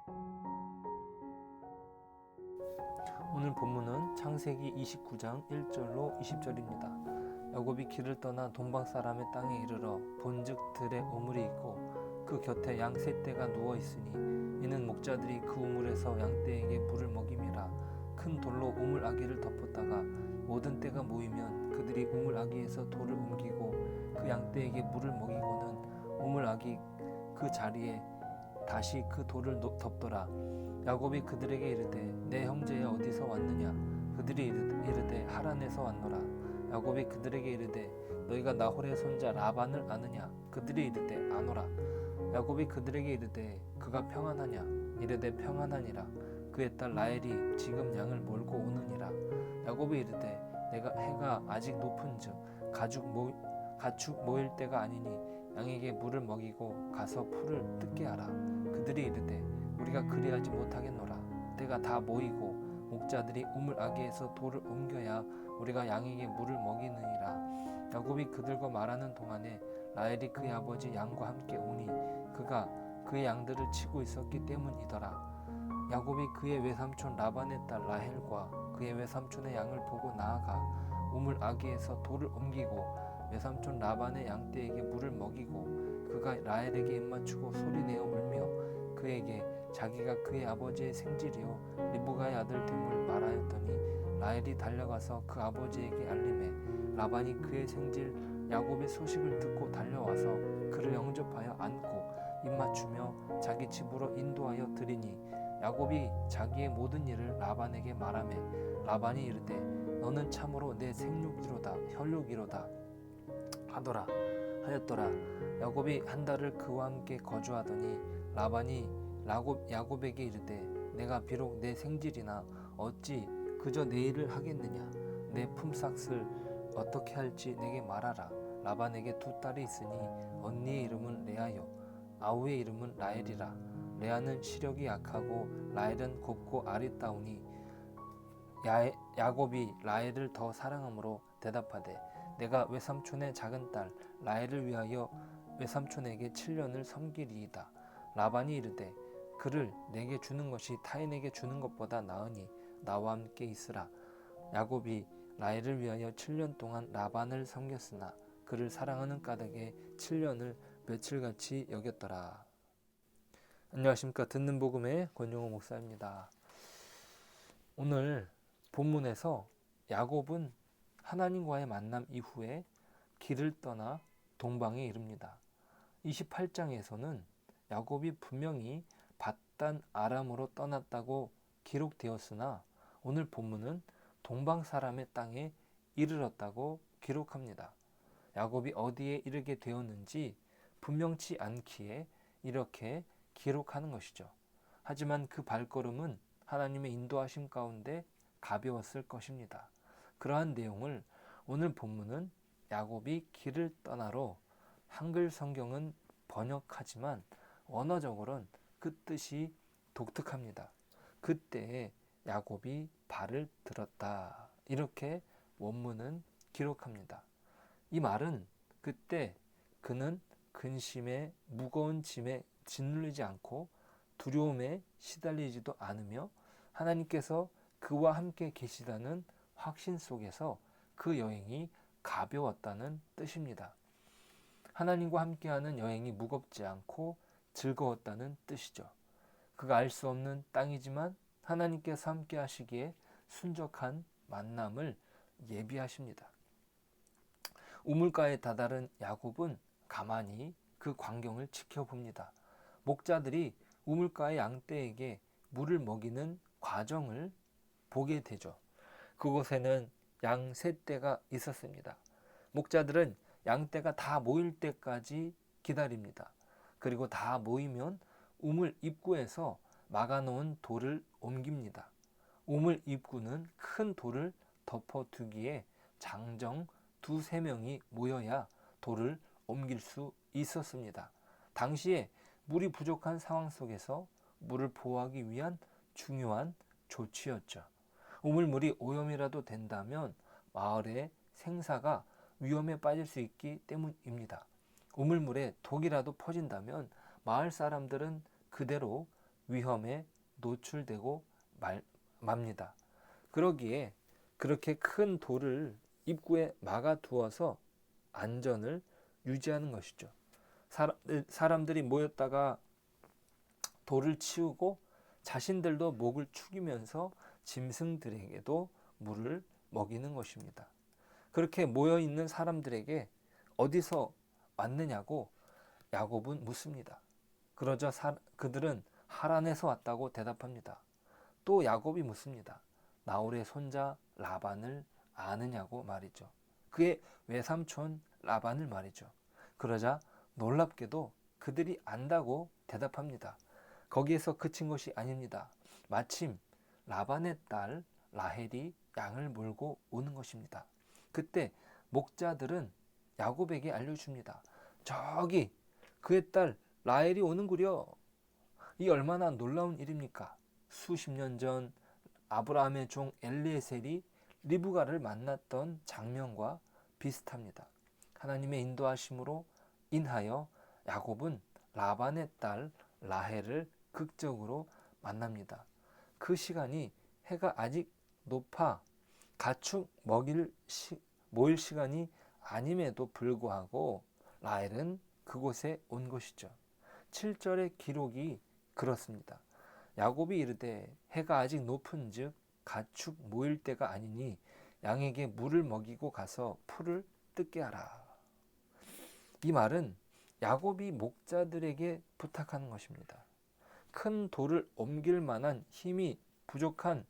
오늘 본문은 창세기 29장 1절로 20절입니다. 야곱이 길을 떠나 동방 사람의 땅에 이르러 본즉 들에 우물이 있고 그 곁에 양 세 떼가 누워 있으니 이는 목자들이 그 우물에서 양떼에게 물을 먹임이라. 큰 돌로 우물 아기를 덮었다가 모든 떼가 모이면 그들이 우물 아기에서 돌을 옮기고 그 양떼에게 물을 먹이고는 우물 아기 그 자리에 다시 그 돌을 덮더라. 야곱이 그들에게 이르되 내 형제여 어디서 왔느냐? 그들이 이르되 하란에서 왔노라. 야곱이 그들에게 이르되 너희가 나홀의 손자 라반을 아느냐? 그들이 이르되 아노라. 야곱이 그들에게 이르되 그가 평안하냐? 이르되 평안하니라. 그의 딸 라헬이 지금 양을 몰고 오느니라. 야곱이 이르되 내가 해가 아직 높은즉 가축 모일 때가 아니니 양에게 물을 먹이고 가서 풀을 뜯게 하라. 그들이 이르되 우리가 그리하지 못하겠노라. 때가 다 모이고 목자들이 우물 아기에서 돌을 옮겨야 우리가 양에게 물을 먹이느니라. 야곱이 그들과 말하는 동안에 라헬이 그의 아버지 양과 함께 오니 그가 그의 양들을 치고 있었기 때문이더라. 야곱이 그의 외삼촌 라반의 딸 라헬과 그의 외삼촌의 양을 보고 나아가 우물 아기에서 돌을 옮기고 외삼촌 라반의 양떼에게 물을 먹이고 그가 라헬에게 입맞추고 소리내어 울며 그에게 자기가 그의 아버지의 생질이요 리브가의 아들 됨을 말하였더니 라헬이 달려가서 그 아버지에게 알림해 라반이 그의 생질 야곱의 소식을 듣고 달려와서 그를 영접하여 안고 입맞추며 자기 집으로 인도하여 드리니 야곱이 자기의 모든 일을 라반에게 말하매 라반이 이르되 너는 참으로 내 생육이로다 혈육이로다 하였더라. 야곱이 한 달을 그와 함께 거주하더니 라반이 야곱에게 이르되 내가 비록 내 생질이나 어찌 그저 내 일을 하겠느냐? 내 품삯을 어떻게 할지 내게 말하라. 라반에게 두 딸이 있으니 언니의 이름은 레아요 아우의 이름은 라헬이라. 레아는 시력이 약하고 라헬은 곱고 아리따우니 야곱이 라헬을 더 사랑함으로 대답하되 내가 외삼촌의 작은 딸 라헬을 위하여 외삼촌에게 7년을 섬기리이다. 라반이 이르되 그를 내게 주는 것이 타인에게 주는 것보다 나으니 나와 함께 있으라. 야곱이 라헬을 위하여 7년 동안 라반을 섬겼으나 그를 사랑하는 까닭에 7년을 며칠같이 여겼더라. 안녕하십니까. 듣는 복음의 권용호 목사입니다. 오늘 본문에서 야곱은 하나님과의 만남 이후에 길을 떠나 동방에 이릅니다. 28장에서는 야곱이 분명히 밧단 아람으로 떠났다고 기록되었으나 오늘 본문은 동방 사람의 땅에 이르렀다고 기록합니다. 야곱이 어디에 이르게 되었는지 분명치 않기에 이렇게 기록하는 것이죠. 하지만 그 발걸음은 하나님의 인도하심 가운데 가벼웠을 것입니다. 그러한 내용을 오늘 본문은 야곱이 길을 떠나로 한글 성경은 번역하지만 원어적으로는 그 뜻이 독특합니다. 그때에 야곱이 발을 들었다. 이렇게 원문은 기록합니다. 이 말은 그때 그는 근심에 무거운 짐에 짓눌리지 않고 두려움에 시달리지도 않으며 하나님께서 그와 함께 계시다는 확신 속에서 그 여행이 가벼웠다는 뜻입니다. 하나님과 함께하는 여행이 무겁지 않고 즐거웠다는 뜻이죠. 그가 알 수 없는 땅이지만 하나님께서 함께 하시기에 순적한 만남을 예비하십니다. 우물가에 다다른 야곱은 가만히 그 광경을 지켜봅니다. 목자들이 우물가의 양떼에게 물을 먹이는 과정을 보게 되죠. 그곳에는 양 세 떼가 있었습니다. 목자들은 양떼가 다 모일 때까지 기다립니다. 그리고 다 모이면 우물 입구에서 막아놓은 돌을 옮깁니다. 우물 입구는 큰 돌을 덮어두기에 장정 2-3명이 모여야 돌을 옮길 수 있었습니다. 당시에 물이 부족한 상황 속에서 물을 보호하기 위한 중요한 조치였죠. 우물물이 오염이라도 된다면 마을의 생사가 위험에 빠질 수 있기 때문입니다. 우물물에 독이라도 퍼진다면 마을 사람들은 그대로 위험에 노출되고 맙니다. 그러기에 그렇게 큰 돌을 입구에 막아 두어서 안전을 유지하는 것이죠. 사람들이 모였다가 돌을 치우고 자신들도 목을 축이면서 짐승들에게도 물을 먹이는 것입니다. 그렇게 모여있는 사람들에게 어디서 왔느냐고 야곱은 묻습니다. 그러자 그들은 하란에서 왔다고 대답합니다. 또 야곱이 묻습니다. 나홀의 손자 라반을 아느냐고 말이죠. 그의 외삼촌 라반을 말이죠. 그러자 놀랍게도 그들이 안다고 대답합니다. 거기에서 그친 것이 아닙니다. 마침 라반의 딸 라헬이 양을 몰고 오는 것입니다. 그때 목자들은 야곱에게 알려줍니다. 저기 그의 딸 라헬이 오는구려. 이 얼마나 놀라운 일입니까? 수십 년 전 아브라함의 종 엘리에셀이 리브가를 만났던 장면과 비슷합니다. 하나님의 인도하심으로 인하여 야곱은 라반의 딸 라헬을 극적으로 만납니다. 그 시간이 해가 아직 높아 가축 모일 시간이 아님에도 불구하고 라헬은 그곳에 온 것이죠. 7절의 기록이 그렇습니다. 야곱이 이르되 해가 아직 높은즉 가축 모일 때가 아니니 양에게 물을 먹이고 가서 풀을 뜯게 하라. 이 말은 야곱이 목자들에게 부탁하는 것입니다. 큰 돌을 옮길 만한 힘이 부족한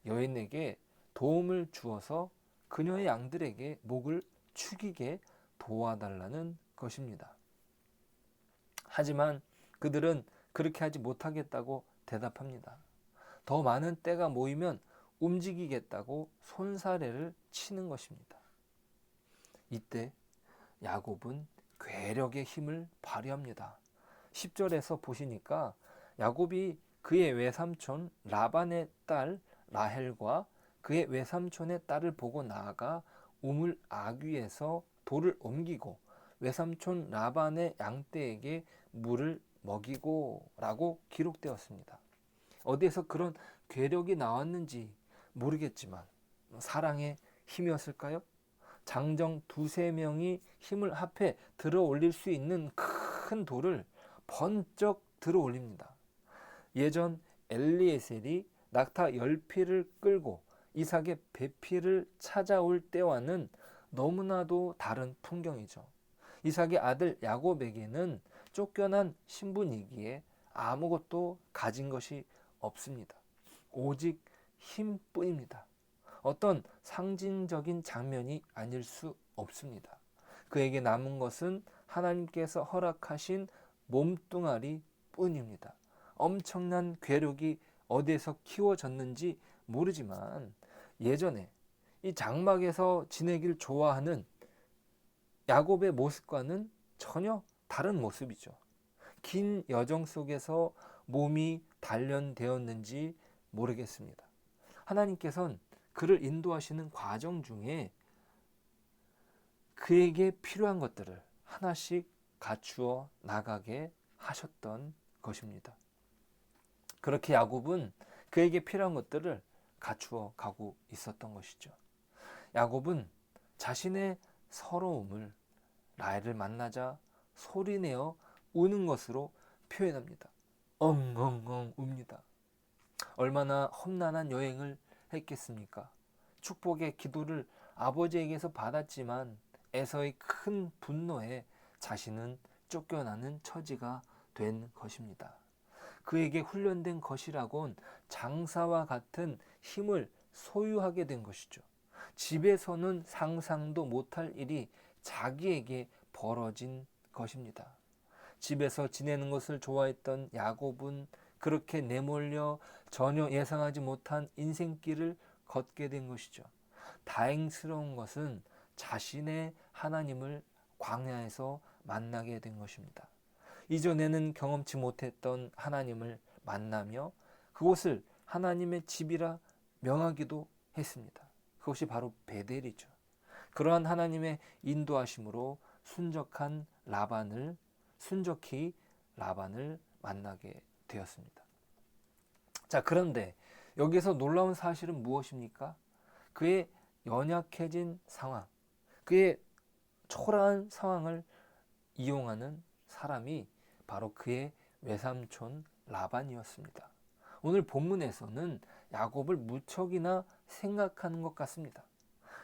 여인에게 도움을 주어서 그녀의 양들에게 목을 축이게 도와달라는 것입니다. 하지만 그들은 그렇게 하지 못하겠다고 대답합니다. 더 많은 떼가 모이면 움직이겠다고 손사래를 치는 것입니다. 이때 야곱은 괴력의 힘을 발휘합니다. 10절에서 보시니까 야곱이 그의 외삼촌 라반의 딸 라헬과 그의 외삼촌의 딸을 보고 나아가 우물 아귀에서 돌을 옮기고 외삼촌 라반의 양떼에게 물을 먹이고 라고 기록되었습니다. 어디에서 그런 괴력이 나왔는지 모르겠지만 사랑의 힘이었을까요? 장정 두세 명이 힘을 합해 들어 올릴 수 있는 큰 돌을 번쩍 들어 올립니다. 예전 엘리에셀이 낙타 10피를 끌고 이삭의 배피를 찾아올 때와는 너무나도 다른 풍경이죠. 이삭의 아들 야곱에게는 쫓겨난 신분이기에 아무것도 가진 것이 없습니다. 오직 힘뿐입니다. 어떤 상징적인 장면이 아닐 수 없습니다. 그에게 남은 것은 하나님께서 허락하신 몸뚱아리 뿐입니다. 엄청난 괴력이 어디에서 키워졌는지 모르지만 예전에 이 장막에서 지내길 좋아하는 야곱의 모습과는 전혀 다른 모습이죠. 긴 여정 속에서 몸이 단련되었는지 모르겠습니다. 하나님께서는 그를 인도하시는 과정 중에 그에게 필요한 것들을 하나씩 갖추어 나가게 하셨던 것입니다. 그렇게 야곱은 그에게 필요한 것들을 갖추어 가고 있었던 것이죠. 야곱은 자신의 서러움을 라헬을 만나자 소리내어 우는 것으로 표현합니다. 엉엉엉 웁니다. 얼마나 험난한 여행을 했겠습니까? 축복의 기도를 아버지에게서 받았지만 에서의 큰 분노에 자신은 쫓겨나는 처지가 된 것입니다. 그에게 훈련된 것이라곤 장사와 같은 힘을 소유하게 된 것이죠. 집에서는 상상도 못할 일이 자기에게 벌어진 것입니다. 집에서 지내는 것을 좋아했던 야곱은 그렇게 내몰려 전혀 예상하지 못한 인생길을 걷게 된 것이죠. 다행스러운 것은 자신의 하나님을 광야에서 만나게 된 것입니다. 이전에는 경험치 못했던 하나님을 만나며 그곳을 하나님의 집이라 명하기도 했습니다. 그것이 바로 베델이죠. 그러한 하나님의 인도하심으로 순적히 라반을 만나게 되었습니다. 자, 그런데 여기서 놀라운 사실은 무엇입니까? 그의 연약해진 상황, 그의 초라한 상황을 이용하는 사람이 바로 그의 외삼촌 라반이었습니다. 오늘 본문에서는 야곱을 무척이나 생각하는 것 같습니다.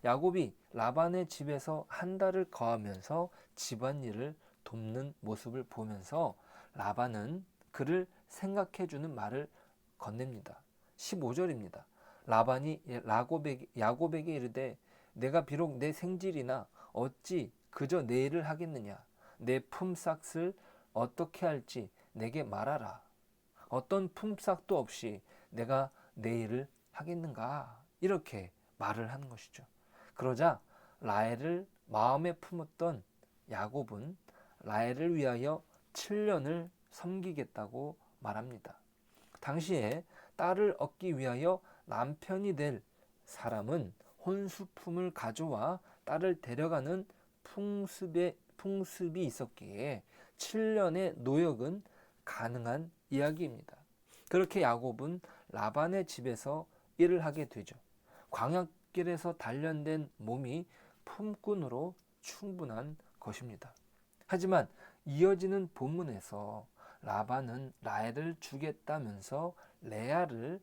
야곱이 라반의 집에서 한 달을 거하면서 집안일을 돕는 모습을 보면서 라반은 그를 생각해주는 말을 건넵니다. 15절입니다. 라반이 야곱에게 이르되 내가 비록 내 생질이나 어찌 그저 내 일을 하겠느냐. 내 품삯을 어떻게 할지 내게 말하라. 어떤 품삯도 없이 내가 내 일을 하겠는가. 이렇게 말을 하는 것이죠. 그러자 라헬을 마음에 품었던 야곱은 라헬을 위하여 7년을 섬기겠다고 말합니다. 당시에 딸을 얻기 위하여 남편이 될 사람은 혼수품을 가져와 딸을 데려가는 풍습이 있었기에 7년의 노역은 가능한 이야기입니다. 그렇게 야곱은 라반의 집에서 일을 하게 되죠. 광야길에서 단련된 몸이 품꾼으로 충분한 것입니다. 하지만 이어지는 본문에서 라반은 라헬을 주겠다면서 레아를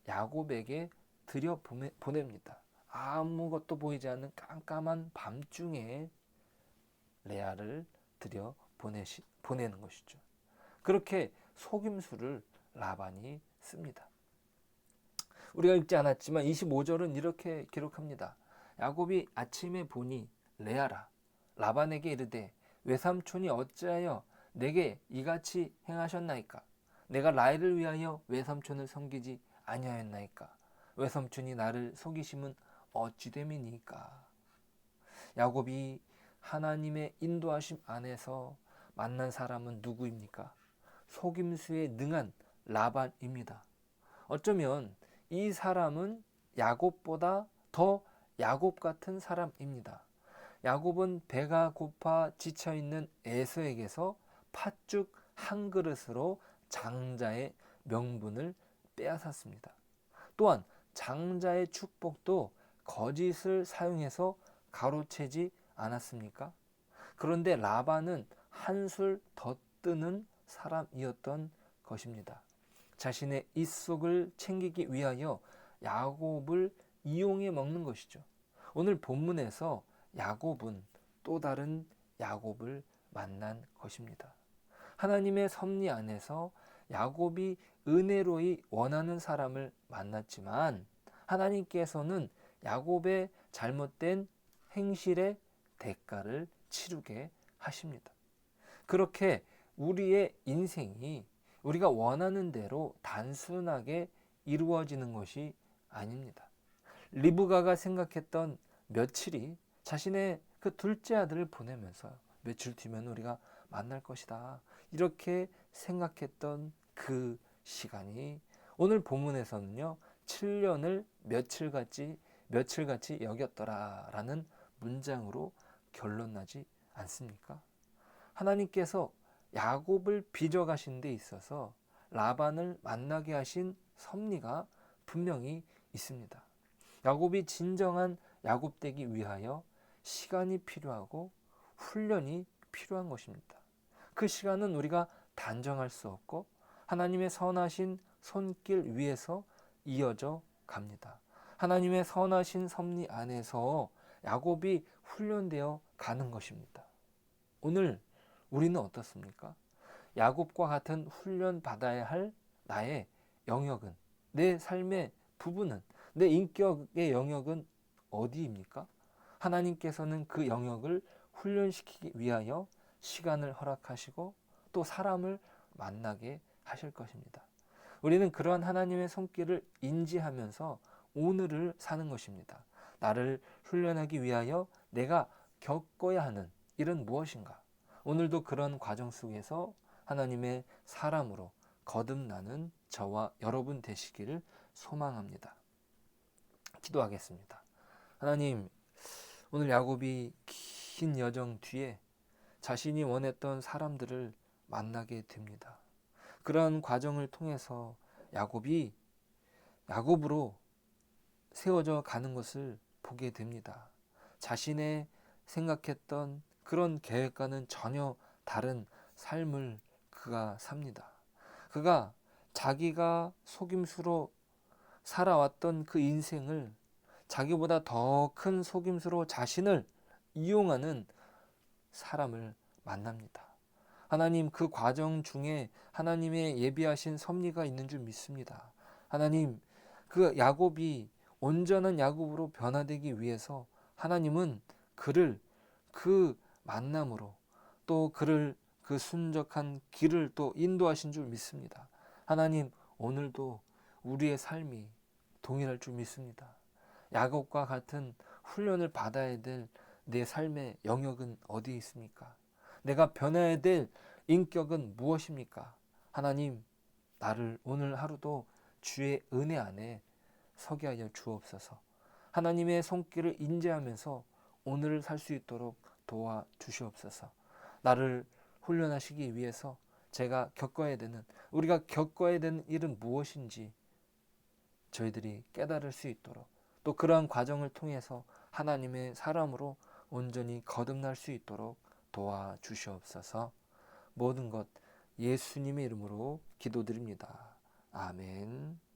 야곱에게 들여 보냅니다. 아무것도 보이지 않는 깜깜한 밤중에 레아를 들여 보내는 것이죠. 그렇게 속임수를 라반이 씁니다. 우리가 읽지 않았지만 25절은 이렇게 기록합니다. 야곱이 아침에 보니 레아라 라반에게 이르되 외삼촌이 어찌하여 내게 이같이 행하셨나이까? 내가 라헬을 위하여 외삼촌을 섬기지 아니하였나이까? 외삼촌이 나를 속이심은 어찌 됨이니까? 야곱이 하나님의 인도하심 안에서 만난 사람은 누구입니까? 속임수에 능한 라반입니다. 어쩌면 이 사람은 야곱보다 더 야곱 같은 사람입니다. 야곱은 배가 고파 지쳐있는 에서에게서 팥죽 한 그릇으로 장자의 명분을 빼앗았습니다. 또한 장자의 축복도 거짓을 사용해서 가로채지 않았습니까? 그런데 라반은 한술 더 뜨는 사람이었던 것입니다. 자신의 입속을 챙기기 위하여 야곱을 이용해 먹는 것이죠. 오늘 본문에서 야곱은 또 다른 야곱을 만난 것입니다. 하나님의 섭리 안에서 야곱이 은혜로이 원하는 사람을 만났지만 하나님께서는 야곱의 잘못된 행실의 대가를 치르게 하십니다. 그렇게 우리의 인생이 우리가 원하는 대로 단순하게 이루어지는 것이 아닙니다. 리브가가 생각했던 며칠이 자신의 그 둘째 아들을 보내면서 며칠 뒤면 우리가 만날 것이다. 이렇게 생각했던 그 시간이 오늘 본문에서는요. 7년을 며칠같이 여겼더라라는 문장으로 결론나지 않습니까? 하나님께서 야곱을 빚어가신 데 있어서 라반을 만나게 하신 섭리가 분명히 있습니다. 야곱이 진정한 야곱 되기 위하여 시간이 필요하고 훈련이 필요한 것입니다. 그 시간은 우리가 단정할 수 없고 하나님의 선하신 손길 위에서 이어져 갑니다. 하나님의 선하신 섭리 안에서 야곱이 훈련되어 가는 것입니다. 오늘 우리는 어떻습니까? 야곱과 같은 훈련 받아야 할 나의 영역은, 내 삶의 부분은, 내 인격의 영역은 어디입니까? 하나님께서는 그 영역을 훈련시키기 위하여 시간을 허락하시고 또 사람을 만나게 하실 것입니다. 우리는 그러한 하나님의 손길을 인지하면서 오늘을 사는 것입니다. 나를 훈련하기 위하여 내가 겪어야 하는 일은 무엇인가? 오늘도 그런 과정 속에서 하나님의 사람으로 거듭나는 저와 여러분 되시기를 소망합니다. 기도하겠습니다. 하나님, 오늘 야곱이 긴 여정 뒤에 자신이 원했던 사람들을 만나게 됩니다. 그런 과정을 통해서 야곱이 야곱으로 세워져 가는 것을 보게 됩니다. 자신의 생각했던 그런 계획과는 전혀 다른 삶을 그가 삽니다. 그가 자기가 속임수로 살아왔던 그 인생을 자기보다 더 큰 속임수로 자신을 이용하는 사람을 만납니다. 하나님 그 과정 중에 하나님의 예비하신 섭리가 있는 줄 믿습니다. 하나님 그 야곱이 온전한 야곱으로 변화되기 위해서 하나님은 그를 그 만남으로 또 그를 그 순적한 길을 또 인도하신 줄 믿습니다. 하나님 오늘도 우리의 삶이 동일할 줄 믿습니다. 야곱과 같은 훈련을 받아야 될 내 삶의 영역은 어디에 있습니까? 내가 변해야 될 인격은 무엇입니까? 하나님 나를 오늘 하루도 주의 은혜 안에 서게 하여 주옵소서. 하나님의 손길을 인지하면서 오늘을 살 수 있도록 도와주시옵소서. 나를 훈련하시기 위해서 우리가 겪어야 되는 일은 무엇인지 저희들이 깨달을 수 있도록 또 그러한 과정을 통해서 하나님의 사람으로 온전히 거듭날 수 있도록 도와주시옵소서. 모든 것 예수님의 이름으로 기도드립니다. 아멘.